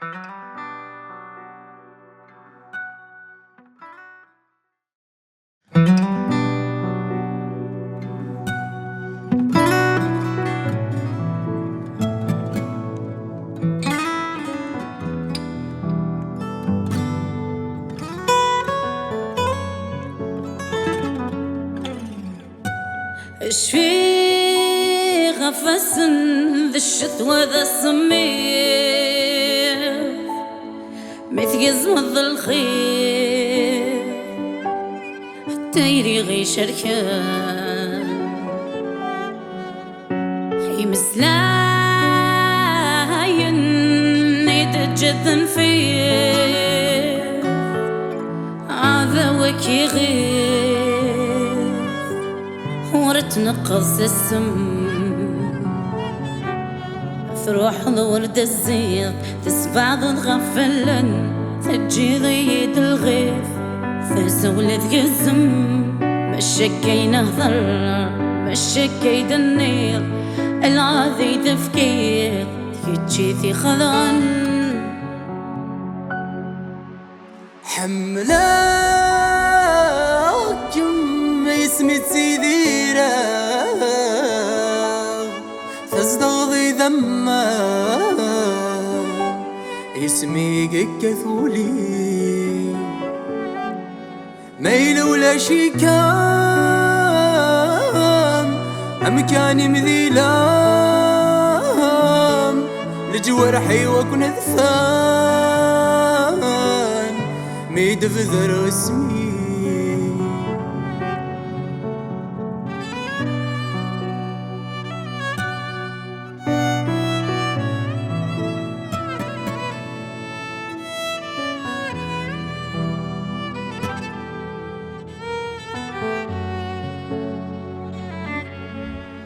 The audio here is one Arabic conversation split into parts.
اش في غفص ذا الشتوى ذا الصميم مثقز مض الخير حتى يريغي شركان حي مسلاين يتجذن فيه هذا وكي غير ورتنقص السم تروح الورد الزيض تسبع ضد غفلن تجي ضيد الغيث تسولد يزم مشكي نهضر مشكي دنير العاذي تفكير تجي في خضن حملاك اسمي تسيديرا تزدغضي ذما اسمي كثولي ميل ولا شي كام أمكاني مذيلام لجوارحي وكن ذفان ميد فذر اسمي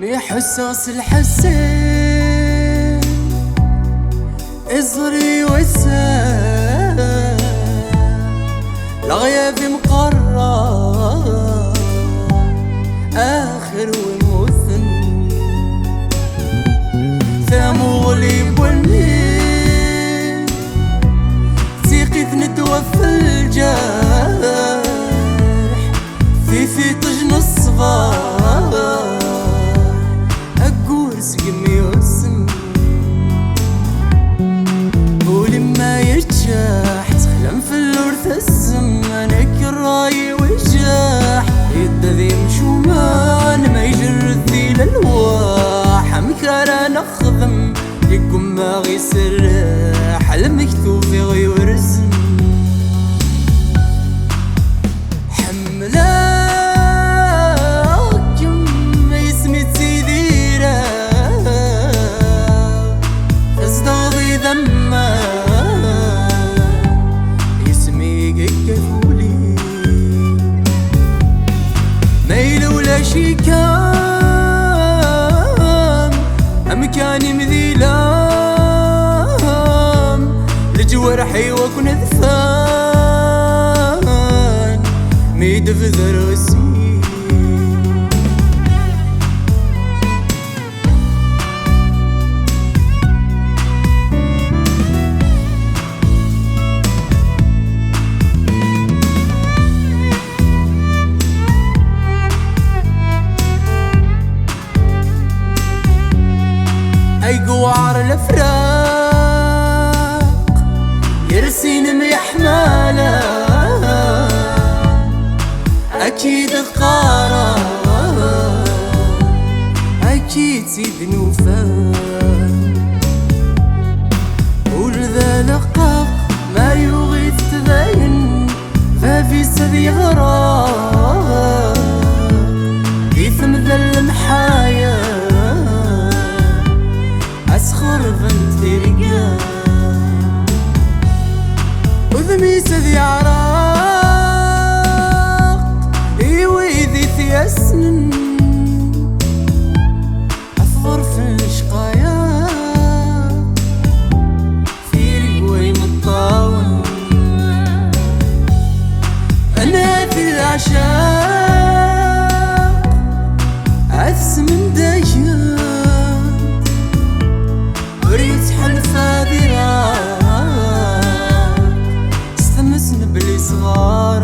مي حساس الحسين ازري وسام الغياب مقرر آخر وموثن ثامولي بولي تيقظ نتوفى الجرح في طجن الصباح سقمي يوسم ولما يرجح تخلم في الورث الزمانك الراي وجاح يدذي مشومان ما يجرد ذي للواح مكارا نخضم يكون ما غيسرح المكتوب في غيور الزم حملا شي كام أمكاني مذيلام لجوارحي وكن ذفان ميد فذر اسمي أي قوار الأفراق يرسين ميحمالا أكيد قارا أكيد سيد نوفان ولذا لقاق ما يغيث تبين ففي سذي غراق إثم ذل محايا أسخر بنت رجال وذمي سذي عراق يويذي ثياسن أثغر في الشقايا في رقوي مطاون أنا في العشاق أثس من دجال وريت حلفة ذراع صغار